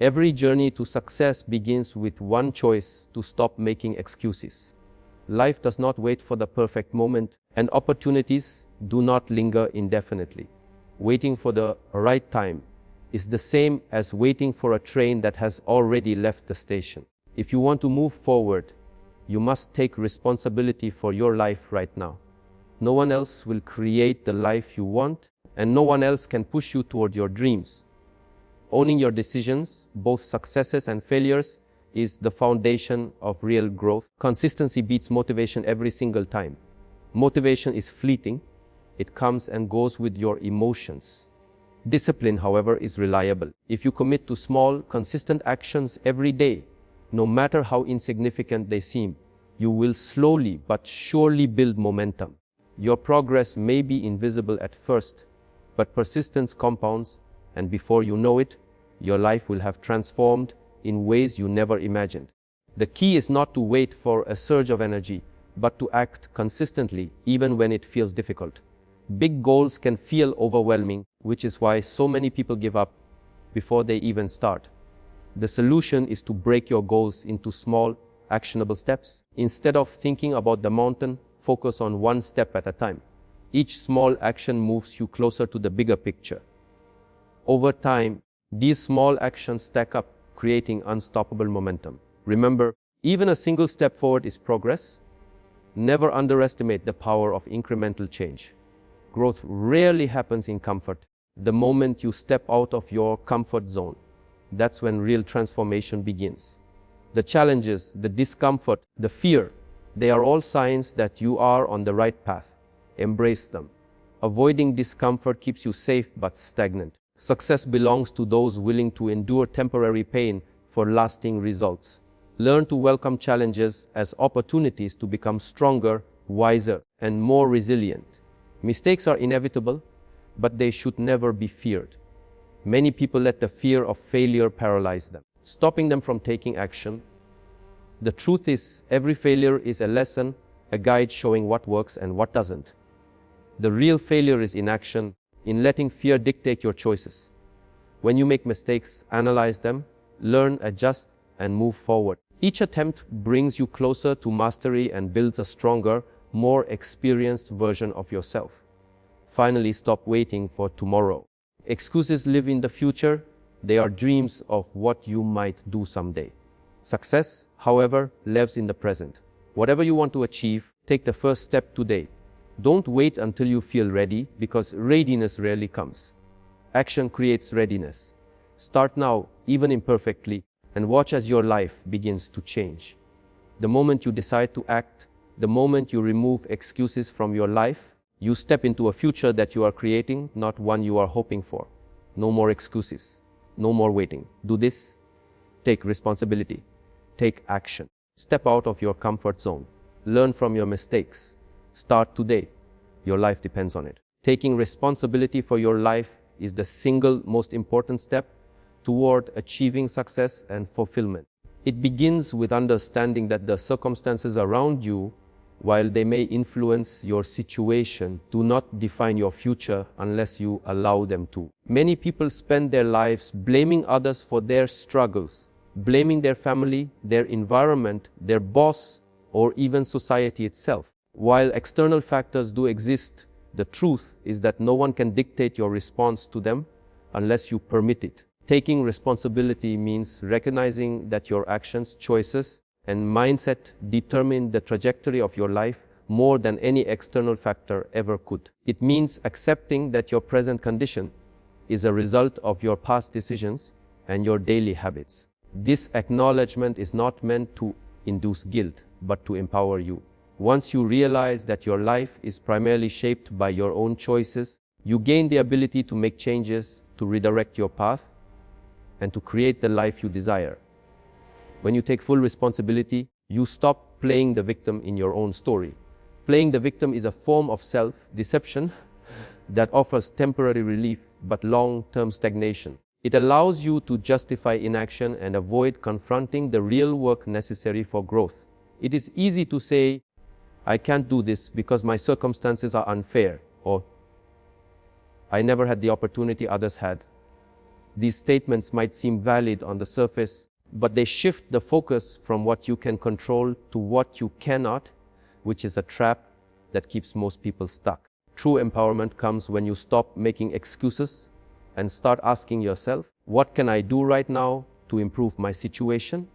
Every journey to success begins with one choice: to stop making excuses. Life does not wait for the perfect moment, and opportunities do not linger indefinitely. Waiting for the right time is the same as waiting for a train that has already left the station. If you want to move forward, you must take responsibility for your life right now. No one else will create the life you want, and no one else can push you toward your dreams. Owning your decisions, both successes and failures, is the foundation of real growth. Consistency beats motivation every single time. Motivation is fleeting. It comes and goes with your emotions. Discipline, however, is reliable. If you commit to small, consistent actions every day, no matter how insignificant they seem, you will slowly but surely build momentum. Your progress may be invisible at first, but persistence compounds, and before you know it, your life will have transformed in ways you never imagined. The key is not to wait for a surge of energy, but to act consistently even when it feels difficult. Big goals can feel overwhelming, which is why so many people give up before they even start. The solution is to break your goals into small, actionable steps. Instead of thinking about the mountain, focus on one step at a time. Each small action moves you closer to the bigger picture. Over time, these small actions stack up, creating unstoppable momentum. Remember, even a single step forward is progress. Never underestimate the power of incremental change. Growth rarely happens in comfort. The moment you step out of your comfort zone, that's when real transformation begins. The challenges, the discomfort, the fear, they are all signs that you are on the right path. Embrace them. Avoiding discomfort keeps you safe but stagnant. Success belongs to those willing to endure temporary pain for lasting results. Learn to welcome challenges as opportunities to become stronger, wiser, and more resilient. Mistakes are inevitable, but they should never be feared. Many people let the fear of failure paralyze them, stopping them from taking action. The truth is, every failure is a lesson, a guide showing what works and what doesn't. The real failure is inaction, in letting fear dictate your choices. When you make mistakes, analyze them, learn, adjust, and move forward. Each attempt brings you closer to mastery and builds a stronger, more experienced version of yourself. Finally, stop waiting for tomorrow. Excuses live in the future. They are dreams of what you might do someday. Success, however, lives in the present. Whatever you want to achieve, take the first step today. Don't wait until you feel ready, because readiness rarely comes. Action creates readiness. Start now, even imperfectly, and watch as your life begins to change. The moment you decide to act, the moment you remove excuses from your life, you step into a future that you are creating, not one you are hoping for. No more excuses. No more waiting. Do this. Take responsibility. Take action. Step out of your comfort zone. Learn from your mistakes. Start today. Your life depends on it. Taking responsibility for your life is the single most important step toward achieving success and fulfillment. It begins with understanding that the circumstances around you, while they may influence your situation, do not define your future unless you allow them to. Many people spend their lives blaming others for their struggles, blaming their family, their environment, their boss, or even society itself. While external factors do exist, the truth is that no one can dictate your response to them unless you permit it. Taking responsibility means recognizing that your actions, choices, and mindset determine the trajectory of your life more than any external factor ever could. It means accepting that your present condition is a result of your past decisions and your daily habits. This acknowledgement is not meant to induce guilt, but to empower you. Once you realize that your life is primarily shaped by your own choices, you gain the ability to make changes, to redirect your path, and to create the life you desire. When you take full responsibility, you stop playing the victim in your own story. Playing the victim is a form of self-deception that offers temporary relief but long-term stagnation. It allows you to justify inaction and avoid confronting the real work necessary for growth. It is easy to say, "I can't do this because my circumstances are unfair," or "I never had the opportunity others had." These statements might seem valid on the surface, but they shift the focus from what you can control to what you cannot, which is a trap that keeps most people stuck. True empowerment comes when you stop making excuses and start asking yourself, what can I do right now to improve my situation?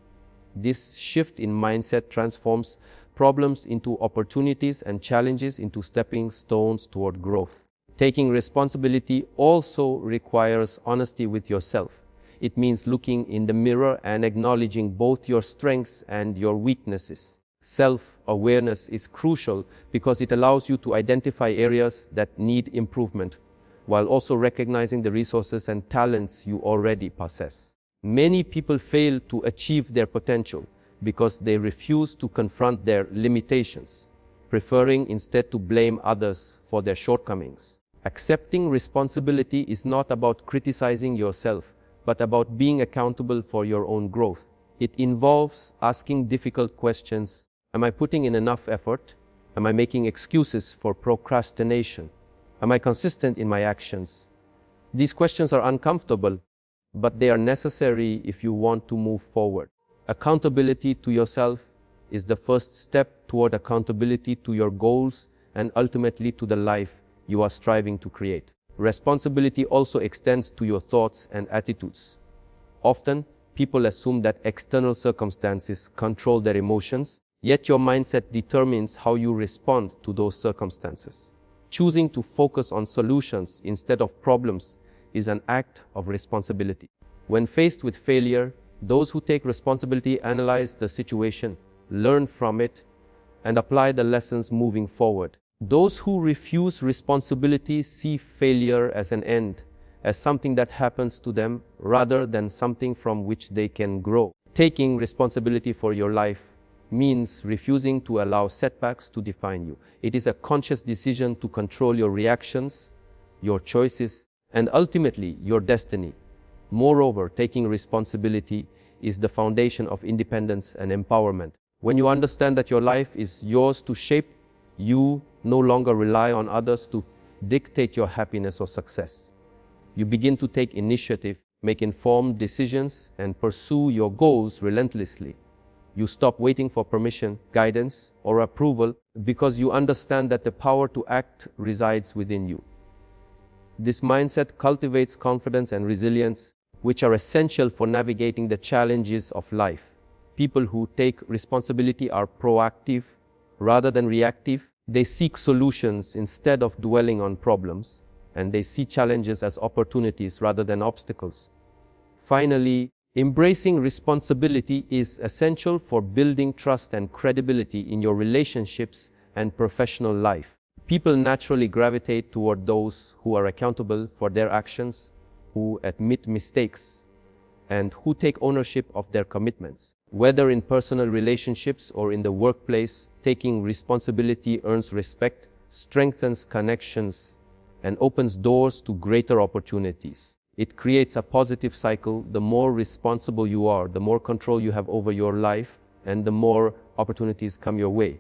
This shift in mindset transforms problems into opportunities and challenges into stepping stones toward growth. Taking responsibility also requires honesty with yourself. It means looking in the mirror and acknowledging both your strengths and your weaknesses. Self-awareness is crucial because it allows you to identify areas that need improvement, while also recognizing the resources and talents you already possess. Many people fail to achieve their potential because they refuse to confront their limitations, preferring instead to blame others for their shortcomings. Accepting responsibility is not about criticizing yourself, but about being accountable for your own growth. It involves asking difficult questions. Am I putting in enough effort? Am I making excuses for procrastination? Am I consistent in my actions? These questions are uncomfortable, but they are necessary if you want to move forward. Accountability to yourself is the first step toward accountability to your goals and ultimately to the life you are striving to create. Responsibility also extends to your thoughts and attitudes. Often, people assume that external circumstances control their emotions, yet your mindset determines how you respond to those circumstances. Choosing to focus on solutions instead of problems is an act of responsibility. When faced with failure, those who take responsibility analyze the situation, learn from it, and apply the lessons moving forward. Those who refuse responsibility see failure as an end, as something that happens to them rather than something from which they can grow. Taking responsibility for your life means refusing to allow setbacks to define you. It is a conscious decision to control your reactions, your choices, and ultimately your destiny. Moreover, taking responsibility is the foundation of independence and empowerment. When you understand that your life is yours to shape, you no longer rely on others to dictate your happiness or success. You begin to take initiative, make informed decisions, and pursue your goals relentlessly. You stop waiting for permission, guidance, or approval because you understand that the power to act resides within you. This mindset cultivates confidence and resilience, which are essential for navigating the challenges of life. People who take responsibility are proactive rather than reactive. They seek solutions instead of dwelling on problems, and they see challenges as opportunities rather than obstacles. Finally, embracing responsibility is essential for building trust and credibility in your relationships and professional life. People naturally gravitate toward those who are accountable for their actions, who admit mistakes, and who take ownership of their commitments. Whether in personal relationships or in the workplace, taking responsibility earns respect, strengthens connections, and opens doors to greater opportunities. It creates a positive cycle. The more responsible you are, the more control you have over your life, and the more opportunities come your way.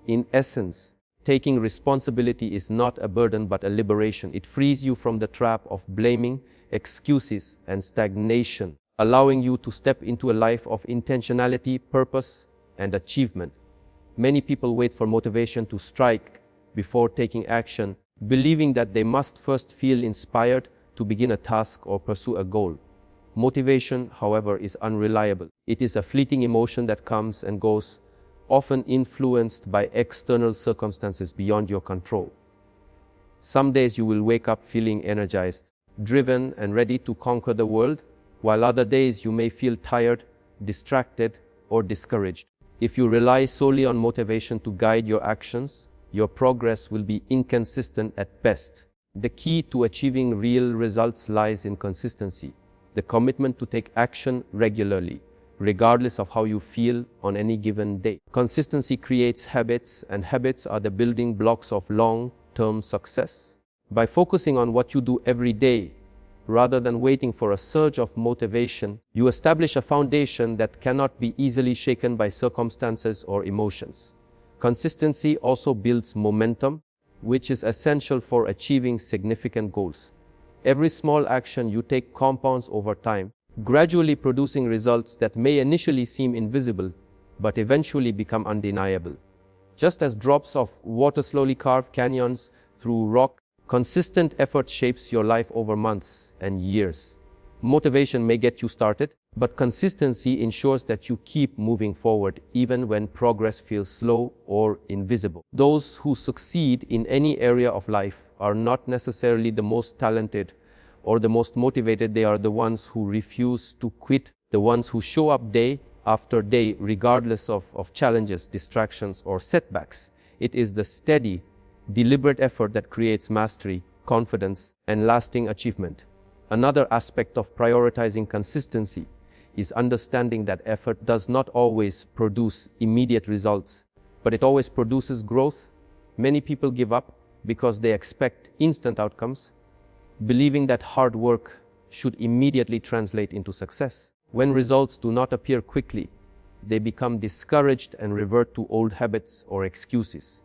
In essence, taking responsibility is not a burden but a liberation. It frees you from the trap of blaming, excuses, and stagnation, allowing you to step into a life of intentionality, purpose, and achievement. Many people wait for motivation to strike before taking action, believing that they must first feel inspired to begin a task or pursue a goal. Motivation, however, is unreliable. It is a fleeting emotion that comes and goes, often influenced by external circumstances beyond your control. Some days you will wake up feeling energized, driven, and ready to conquer the world, while other days you may feel tired, distracted, or discouraged. If you rely solely on motivation to guide your actions, your progress will be inconsistent at best. The key to achieving real results lies in consistency, the commitment to take action regularly, regardless of how you feel on any given day. Consistency creates habits, and habits are the building blocks of long-term success. By focusing on what you do every day, rather than waiting for a surge of motivation, you establish a foundation that cannot be easily shaken by circumstances or emotions. Consistency also builds momentum, which is essential for achieving significant goals. Every small action you take compounds over time, gradually producing results that may initially seem invisible, but eventually become undeniable. Just as drops of water slowly carve canyons through rock, consistent effort shapes your life over months and years. Motivation may get you started, but consistency ensures that you keep moving forward even when progress feels slow or invisible. Those who succeed in any area of life are not necessarily the most talented or the most motivated. They are the ones who refuse to quit, the ones who show up day after day regardless of challenges, distractions, or setbacks. It is the steady, deliberate effort that creates mastery, confidence, and lasting achievement. Another aspect of prioritizing consistency is understanding that effort does not always produce immediate results, but it always produces growth. Many people give up because they expect instant outcomes, believing that hard work should immediately translate into success. When results do not appear quickly, they become discouraged and revert to old habits or excuses.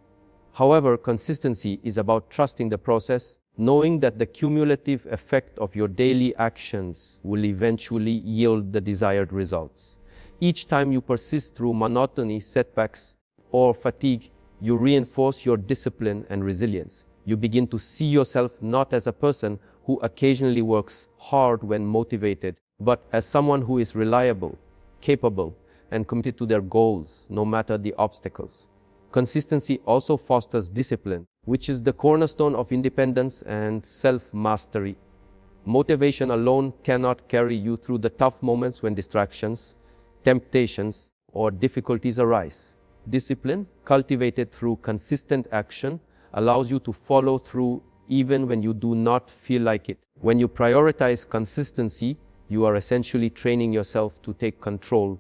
However, consistency is about trusting the process, knowing that the cumulative effect of your daily actions will eventually yield the desired results. Each time you persist through monotony, setbacks, or fatigue, you reinforce your discipline and resilience. You begin to see yourself not as a person who occasionally works hard when motivated, but as someone who is reliable, capable, and committed to their goals, no matter the obstacles. Consistency also fosters discipline, which is the cornerstone of independence and self-mastery. Motivation alone cannot carry you through the tough moments when distractions, temptations, or difficulties arise. Discipline, cultivated through consistent action, allows you to follow through even when you do not feel like it. When you prioritize consistency, you are essentially training yourself to take control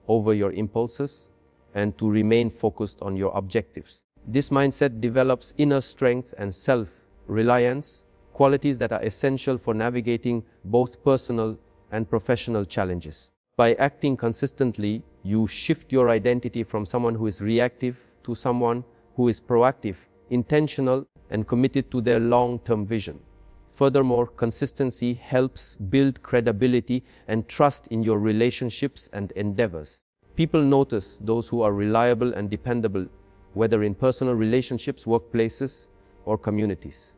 over your impulses and to remain focused on your objectives. This mindset develops inner strength and self-reliance, qualities that are essential for navigating both personal and professional challenges. By acting consistently, you shift your identity from someone who is reactive to someone who is proactive, intentional, and committed to their long-term vision. Furthermore, consistency helps build credibility and trust in your relationships and endeavors. People notice those who are reliable and dependable, whether in personal relationships, workplaces, or communities.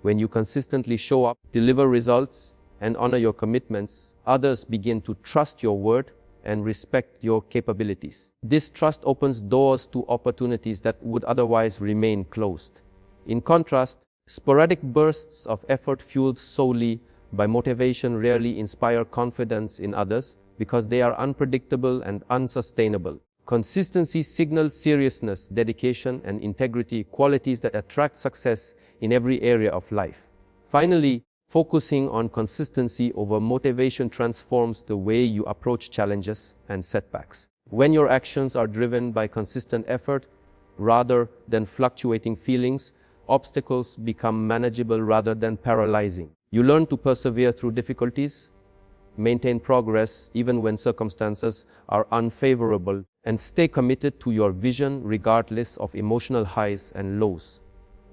When you consistently show up, deliver results, and honor your commitments, others begin to trust your word and respect your capabilities. This trust opens doors to opportunities that would otherwise remain closed. In contrast, sporadic bursts of effort fueled solely by motivation rarely inspire confidence in others because they are unpredictable and unsustainable. Consistency signals seriousness, dedication, and integrity, qualities that attract success in every area of life. Finally, focusing on consistency over motivation transforms the way you approach challenges and setbacks. When your actions are driven by consistent effort rather than fluctuating feelings, obstacles become manageable rather than paralyzing. You learn to persevere through difficulties, maintain progress even when circumstances are unfavorable, and stay committed to your vision regardless of emotional highs and lows.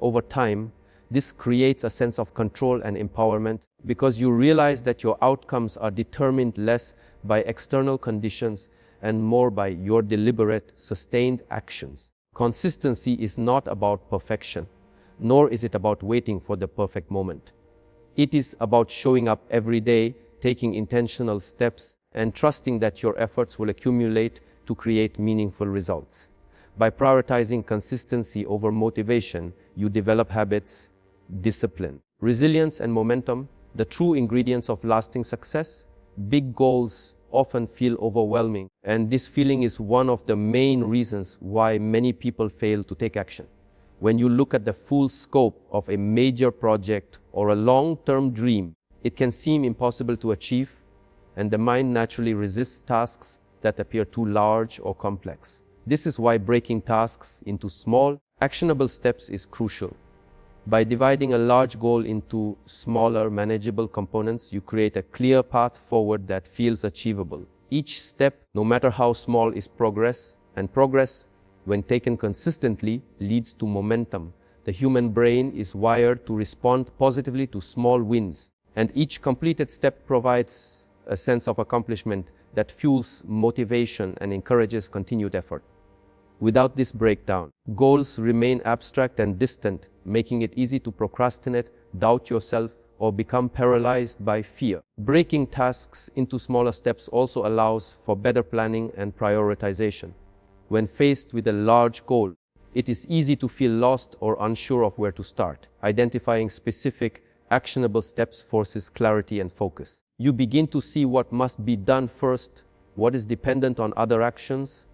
Over time, this creates a sense of control and empowerment because you realize that your outcomes are determined less by external conditions and more by your deliberate, sustained actions. Consistency is not about perfection, nor is it about waiting for the perfect moment. It is about showing up every day, taking intentional steps, and trusting that your efforts will accumulate to create meaningful results. By prioritizing consistency over motivation, you develop habits, discipline, resilience, and momentum, the true ingredients of lasting success. Big goals often feel overwhelming, and this feeling is one of the main reasons why many people fail to take action. When you look at the full scope of a major project or a long-term dream, it can seem impossible to achieve, and the mind naturally resists tasks that appear too large or complex. This is why breaking tasks into small, actionable steps is crucial. By dividing a large goal into smaller, manageable components, you create a clear path forward that feels achievable. Each step, no matter how small, is progress, and progress, when taken consistently, leads to momentum, The human brain is wired to respond positively to small wins, and each completed step provides a sense of accomplishment that fuels motivation and encourages continued effort. Without this breakdown, goals remain abstract and distant, making it easy to procrastinate, doubt yourself, or become paralyzed by fear. Breaking tasks into smaller steps also allows for better planning and prioritization. When faced with a large goal, it is easy to feel lost or unsure of where to start. Identifying specific, actionable steps forces clarity and focus. You begin to see what must be done first, what is dependent on other actions,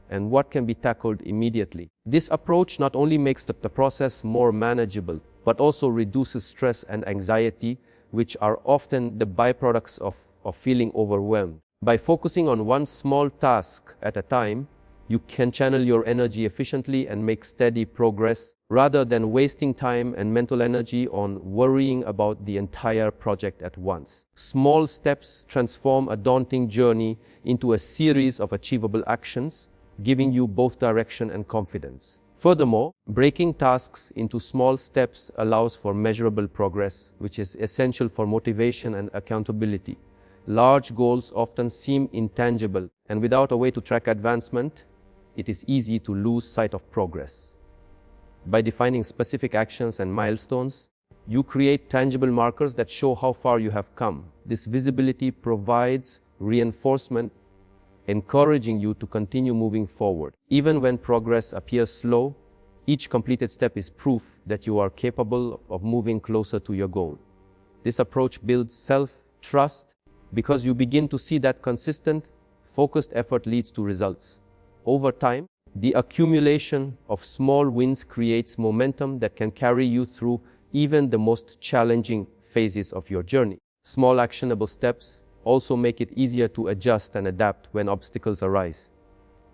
and what can be tackled immediately. This approach not only makes the process more manageable, but also reduces stress and anxiety, which are often the byproducts of feeling overwhelmed. By focusing on one small task at a time, you can channel your energy efficiently and make steady progress, rather than wasting time and mental energy on worrying about the entire project at once. Small steps transform a daunting journey into a series of achievable actions, giving you both direction and confidence. Furthermore, breaking tasks into small steps allows for measurable progress, which is essential for motivation and accountability. Large goals often seem intangible, and without a way to track advancement, it is easy to lose sight of progress. By defining specific actions and milestones, you create tangible markers that show how far you have come. This visibility provides reinforcement, encouraging you to continue moving forward. Even when progress appears slow, each completed step is proof that you are capable of moving closer to your goal. This approach builds self-trust because you begin to see that consistent, focused effort leads to results. Over time, the accumulation of small wins creates momentum that can carry you through even the most challenging phases of your journey. Small actionable steps also make it easier to adjust and adapt when obstacles arise.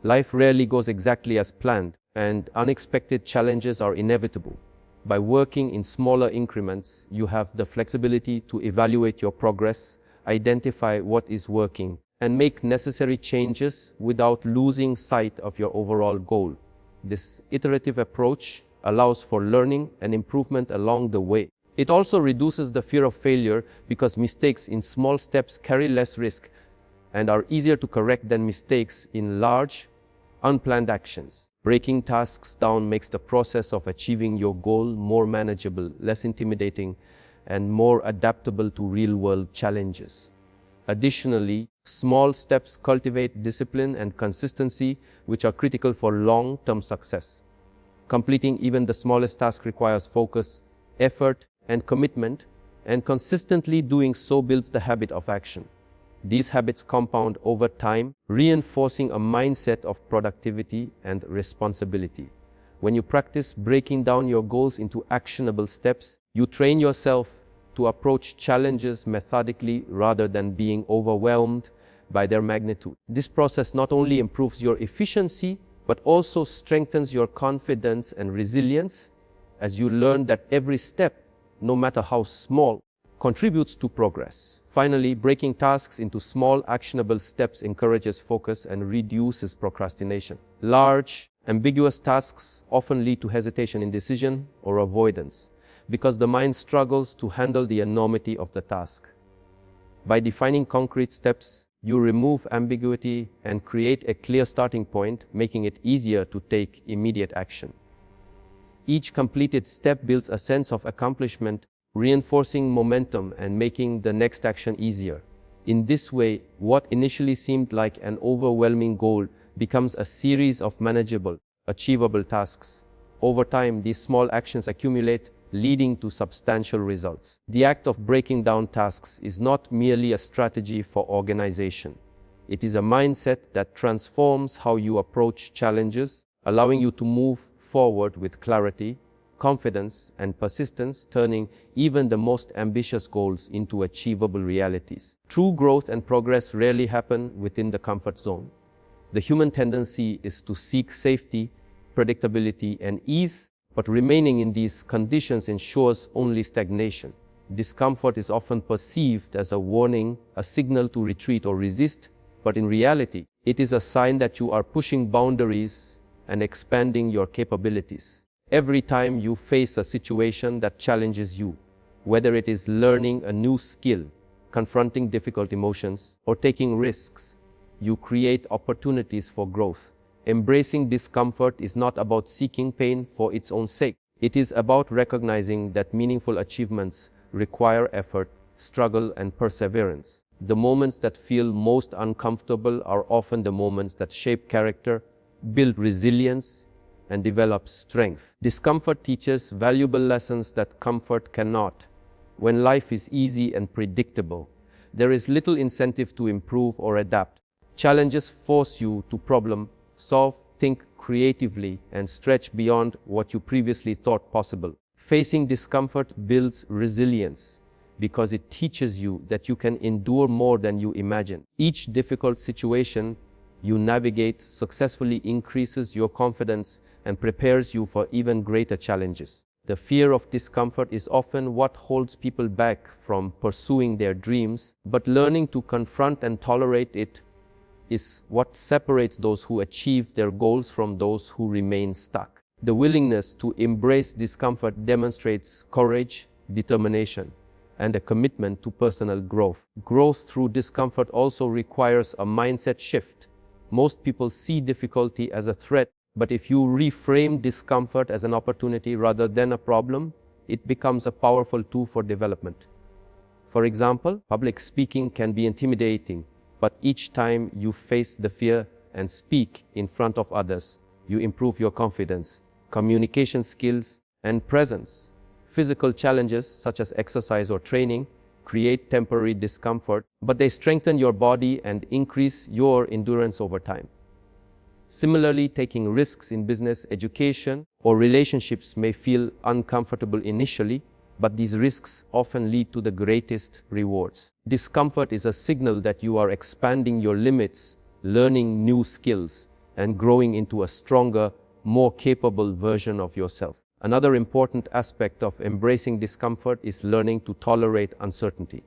Life rarely goes exactly as planned, and unexpected challenges are inevitable. By working in smaller increments, you have the flexibility to evaluate your progress, identify what is working, and make necessary changes without losing sight of your overall goal. This iterative approach allows for learning and improvement along the way. It also reduces the fear of failure because mistakes in small steps carry less risk and are easier to correct than mistakes in large, unplanned actions. Breaking tasks down makes the process of achieving your goal more manageable, less intimidating, and more adaptable to real-world challenges. Additionally, small steps cultivate discipline and consistency, which are critical for long-term success. Completing even the smallest task requires focus, effort, and commitment, and consistently doing so builds the habit of action. These habits compound over time, reinforcing a mindset of productivity and responsibility. When you practice breaking down your goals into actionable steps, you train yourself to approach challenges methodically rather than being overwhelmed by their magnitude. This process not only improves your efficiency, but also strengthens your confidence and resilience as you learn that every step, no matter how small, contributes to progress. Finally, breaking tasks into small, actionable steps encourages focus and reduces procrastination. Large, ambiguous tasks often lead to hesitation, indecision, or avoidance, because the mind struggles to handle the enormity of the task. By defining concrete steps, you remove ambiguity and create a clear starting point, making it easier to take immediate action. Each completed step builds a sense of accomplishment, reinforcing momentum and making the next action easier. In this way, what initially seemed like an overwhelming goal becomes a series of manageable, achievable tasks. Over time, these small actions accumulate, leading to substantial results. The act of breaking down tasks is not merely a strategy for organization. It is a mindset that transforms how you approach challenges, allowing you to move forward with clarity, confidence, and persistence, turning even the most ambitious goals into achievable realities. True growth and progress rarely happen within the comfort zone. The human tendency is to seek safety, predictability, and ease, but remaining in these conditions ensures only stagnation. Discomfort is often perceived as a warning, a signal to retreat or resist, but in reality, it is a sign that you are pushing boundaries and expanding your capabilities. Every time you face a situation that challenges you, whether it is learning a new skill, confronting difficult emotions, or taking risks, you create opportunities for growth. Embracing discomfort is not about seeking pain for its own sake. It is about recognizing that meaningful achievements require effort, struggle, and perseverance. The moments that feel most uncomfortable are often the moments that shape character, build resilience, and develop strength. Discomfort teaches valuable lessons that comfort cannot. When life is easy and predictable, there is little incentive to improve or adapt. Challenges force you to problem solve, think creatively, and stretch beyond what you previously thought possible. Facing discomfort builds resilience because it teaches you that you can endure more than you imagine. Each difficult situation you navigate successfully increases your confidence and prepares you for even greater challenges. The fear of discomfort is often what holds people back from pursuing their dreams, but learning to confront and tolerate it is what separates those who achieve their goals from those who remain stuck. The willingness to embrace discomfort demonstrates courage, determination, and a commitment to personal growth. Growth through discomfort also requires a mindset shift. Most people see difficulty as a threat, but if you reframe discomfort as an opportunity rather than a problem, it becomes a powerful tool for development. For example, public speaking can be intimidating, but each time you face the fear and speak in front of others, you improve your confidence, communication skills, and presence. Physical challenges such as exercise or training create temporary discomfort, but they strengthen your body and increase your endurance over time. Similarly, taking risks in business, education, or relationships may feel uncomfortable initially, but these risks often lead to the greatest rewards. Discomfort is a signal that you are expanding your limits, learning new skills, and growing into a stronger, more capable version of yourself. Another important aspect of embracing discomfort is learning to tolerate uncertainty.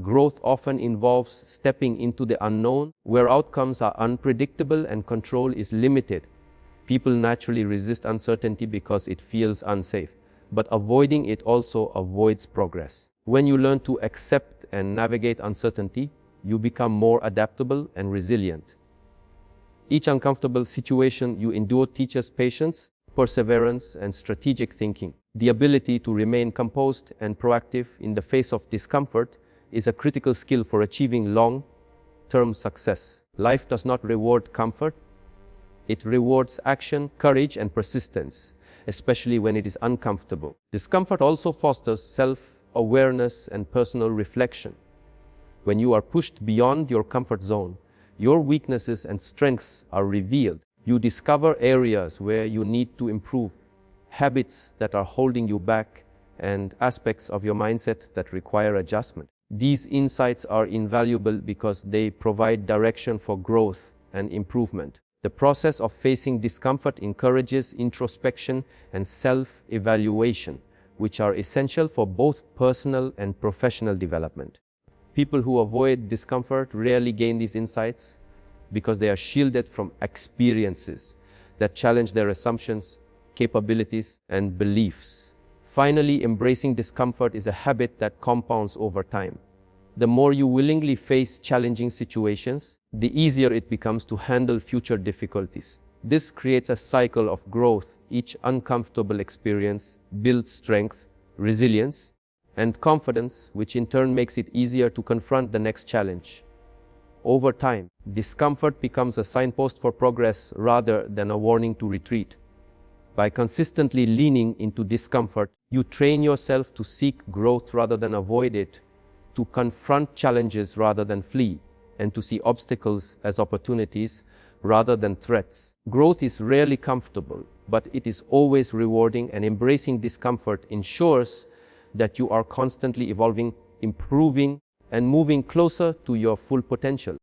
Growth often involves stepping into the unknown, where outcomes are unpredictable and control is limited. People naturally resist uncertainty because it feels unsafe, but avoiding it also avoids progress. When you learn to accept and navigate uncertainty, you become more adaptable and resilient. Each uncomfortable situation you endure teaches patience, perseverance, and strategic thinking. The ability to remain composed and proactive in the face of discomfort is a critical skill for achieving long-term success. Life does not reward comfort. It rewards action, courage, and persistence, especially when it is uncomfortable. Discomfort also fosters self-awareness and personal reflection. When you are pushed beyond your comfort zone, your weaknesses and strengths are revealed. You discover areas where you need to improve, habits that are holding you back, and aspects of your mindset that require adjustment. These insights are invaluable because they provide direction for growth and improvement. The process of facing discomfort encourages introspection and self-evaluation, which are essential for both personal and professional development. People who avoid discomfort rarely gain these insights because they are shielded from experiences that challenge their assumptions, capabilities, and beliefs. Finally, embracing discomfort is a habit that compounds over time. The more you willingly face challenging situations, the easier it becomes to handle future difficulties. This creates a cycle of growth. Each uncomfortable experience builds strength, resilience, and confidence, which in turn makes it easier to confront the next challenge. Over time, discomfort becomes a signpost for progress rather than a warning to retreat. By consistently leaning into discomfort, you train yourself to seek growth rather than avoid it, to confront challenges rather than flee, and to see obstacles as opportunities rather than threats. Growth is rarely comfortable, but it is always rewarding, and embracing discomfort ensures that you are constantly evolving, improving, and moving closer to your full potential.